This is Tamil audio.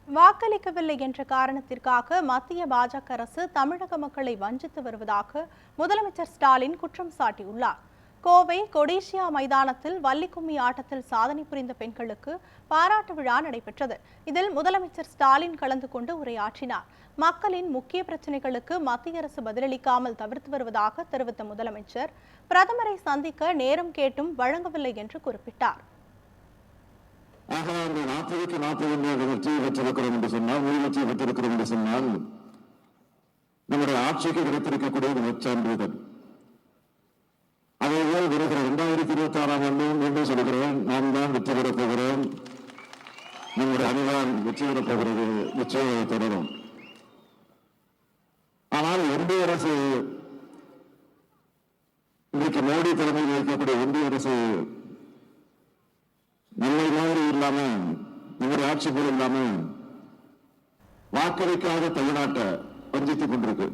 வாக்களிக்கவில்லை என்ற காரணத்திற்காக மத்திய பாஜக அரசு தமிழக மக்களை வஞ்சித்து வருவதாக முதலமைச்சர் ஸ்டாலின் குற்றம் சாட்டியுள்ளார். கோவை கொடிசியா மைதானத்தில் வள்ளிக்கும்மி ஆட்டத்தில் சாதனை புரிந்த பெண்களுக்கு பாராட்டு விழா நடைபெற்றது. இதில் முதலமைச்சர் ஸ்டாலின் கலந்து கொண்டு உரையாற்றினார். மக்களின் முக்கிய பிரச்சினைகளுக்கு மத்திய அரசு பதிலளிக்காமல் தவிர்த்து வருவதாக தெரிவித்த முதலமைச்சர், பிரதமரை சந்திக்க நேரம் கேட்டும் வழங்கவில்லை என்று குறிப்பிட்டார். ஆக 40க்கு 40 வெற்றியை பெற்றிருக்கிறோம் என்று சொன்னால், வெற்றியை பெற்றிருக்கிறோம் என்று சொன்னால், நம்முடைய ஆட்சிக்கு கிடைத்திருக்கக்கூடிய சான்றிதழ். அதேபோல் வருகிற 2026ஆம் ஆண்டு மீண்டும் சொல்கிறேன், நாம் தான் வெற்றி பெறப் போகிறோம். நம்முடைய அணிதான் வெற்றி பெறப் போகிறது, நிச்சயம் தொடரும். ஆனால் ஒன்றிய அரசு, இன்றைக்கு மோடி தலைமையில் இருக்கக்கூடிய ஒன்றிய அரசு நம்மை மாதிரி இல்லாம, நம்முடைய ஆட்சி போல் இல்லாம வாக்களிக்காத தமிழ்நாட்டை வஞ்சித்துக் கொண்டிருக்கு.